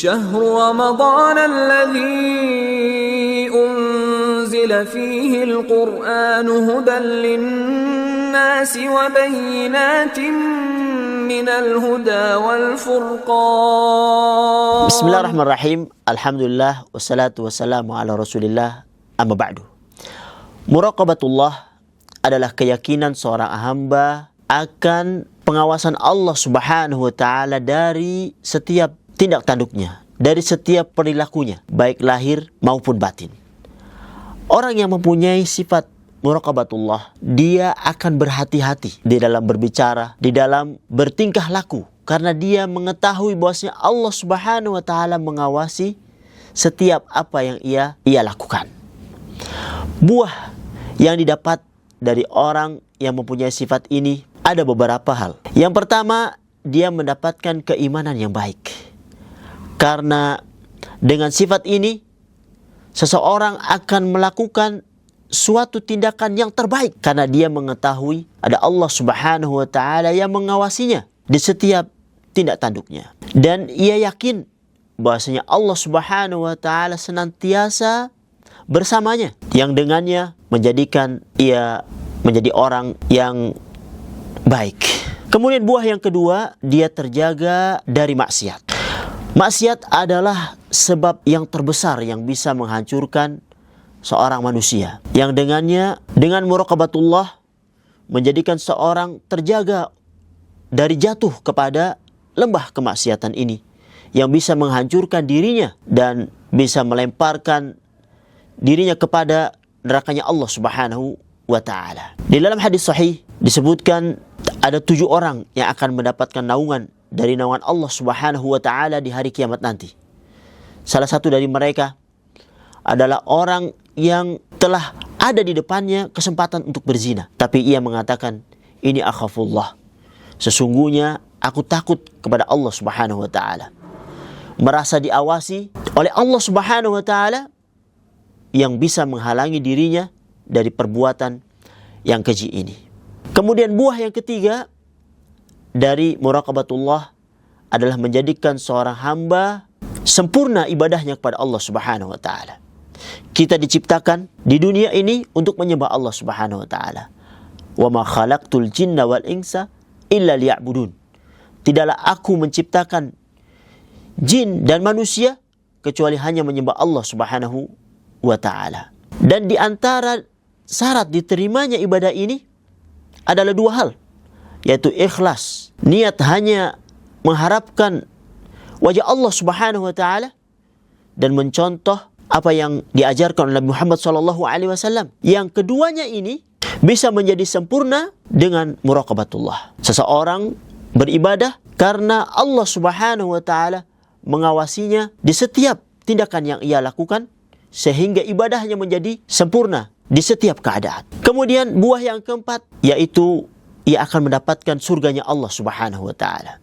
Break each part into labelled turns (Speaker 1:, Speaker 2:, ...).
Speaker 1: شهر رمضان الذي أنزل فيه القرآن هدى للناس وبينات من الهدى والفرقان.
Speaker 2: Bismillahirrahmanirrahim. Alhamdulillah wassalatu wassalamu ala Rasulillah. Amma ba'du. Muraqabatullah adalah keyakinan seorang hamba akan pengawasan Allah Subhanahu wa taala dari setiap tindak tanduknya, dari setiap perilakunya, baik lahir maupun batin. Orang yang mempunyai sifat muraqabatullah, dia akan berhati-hati di dalam berbicara, di dalam bertingkah laku, karena dia mengetahui bahwasanya Allah Subhanahu wa taala mengawasi setiap apa yang ia lakukan. Buah yang didapat dari orang yang mempunyai sifat ini ada beberapa hal. Yang pertama, dia mendapatkan keimanan yang baik. Karena dengan sifat ini, seseorang akan melakukan suatu tindakan yang terbaik. Karena dia mengetahui ada Allah Subhanahu wa ta'ala yang mengawasinya di setiap tindak tanduknya. Dan ia yakin bahwasanya Allah Subhanahu wa ta'ala senantiasa bersamanya, yang dengannya menjadikan ia menjadi orang yang baik. Kemudian buah yang kedua, dia terjaga dari maksiat. Maksiat adalah sebab yang terbesar yang bisa menghancurkan seorang manusia, yang dengannya, dengan muraqabatullah, menjadikan seorang terjaga dari jatuh kepada lembah kemaksiatan ini, yang bisa menghancurkan dirinya dan bisa melemparkan dirinya kepada nerakanya Allah Subhanahu wa ta'ala. Di dalam hadis sahih disebutkan ada 7 orang yang akan mendapatkan naungan dari naungan Allah Subhanahu wa ta'ala di hari kiamat nanti. Salah satu dari mereka adalah orang yang telah ada di depannya kesempatan untuk berzina, tapi ia mengatakan, ini akhafullah, sesungguhnya aku takut kepada Allah Subhanahu wa ta'ala. Merasa diawasi oleh Allah Subhanahu wa ta'ala yang bisa menghalangi dirinya dari perbuatan yang keji ini. Kemudian buah yang ketiga dari muraqabatullah adalah menjadikan seorang hamba sempurna ibadahnya kepada Allah Subhanahu wa ta'ala. Kita diciptakan di dunia ini untuk menyembah Allah Subhanahu wa ta'ala. Wa ma khalaqtul jinna wal insa illa liya'budun. Tidaklah aku menciptakan jin dan manusia kecuali hanya menyembah Allah Subhanahu wa ta'ala. Dan di antara syarat diterimanya ibadah ini adalah 2 hal, yaitu ikhlas, niat hanya mengharapkan wajah Allah Subhanahu wa ta'ala, dan mencontoh apa yang diajarkan oleh Muhammad SAW. Yang keduanya ini bisa menjadi sempurna dengan muraqabatullah. Seseorang beribadah karena Allah Subhanahu wa ta'ala mengawasinya di setiap tindakan yang ia lakukan, sehingga ibadahnya menjadi sempurna di setiap keadaan. Kemudian buah yang keempat, yaitu ia akan mendapatkan surganya Allah Subhanahu wa ta'ala.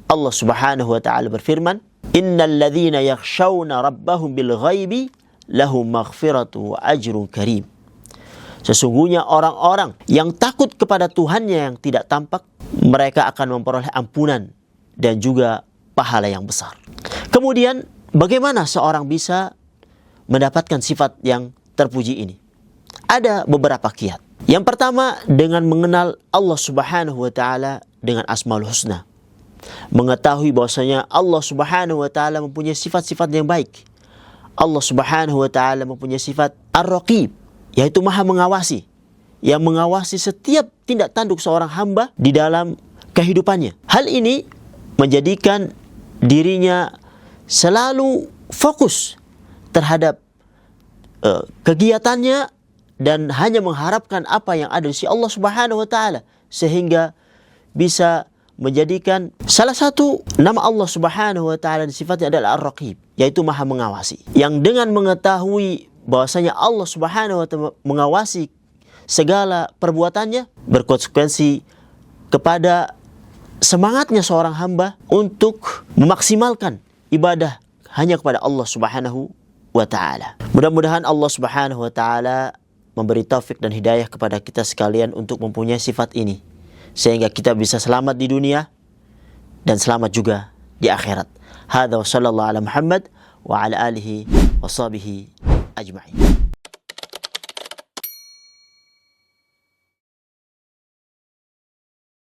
Speaker 2: Allah Subhanahu wa ta'ala berfirman, innal ladzina yakhshawna rabbahum bil ghaibi lahum maghfiratu wa ajrun karim. Sesungguhnya orang-orang yang takut kepada Tuhannya yang tidak tampak, mereka akan memperoleh ampunan dan juga pahala yang besar. Kemudian bagaimana seorang bisa mendapatkan sifat yang terpuji ini? Ada beberapa kiat. Yang pertama, dengan mengenal Allah Subhanahu wa ta'ala dengan Asmaul Husna. Mengetahui bahwasanya Allah Subhanahu wa ta'ala mempunyai sifat-sifat yang baik. Allah Subhanahu wa ta'ala mempunyai sifat Ar-Raqib, yaitu Maha mengawasi, yang mengawasi setiap tindak tanduk seorang hamba di dalam kehidupannya. Hal ini menjadikan dirinya selalu fokus terhadap kegiatannya dan hanya mengharapkan apa yang ada di sisi Allah Subhanahu wa ta'ala, sehingga bisa menjadikan salah satu nama Allah Subhanahu wa ta'ala dan sifatnya adalah Ar-Raqib, yaitu Maha mengawasi, yang dengan mengetahui bahwasanya Allah Subhanahu wa ta'ala mengawasi segala perbuatannya, berkonsekuensi kepada semangatnya seorang hamba untuk memaksimalkan ibadah hanya kepada Allah Subhanahu wa ta'ala. Mudah-mudahan Allah Subhanahu wa ta'ala memberi taufik dan hidayah kepada kita sekalian untuk mempunyai sifat ini, sehingga kita bisa selamat di dunia dan selamat juga di akhirat. Hadza wa sallallahu ala Muhammad wa ala alihi wa sahbihi ajma'in.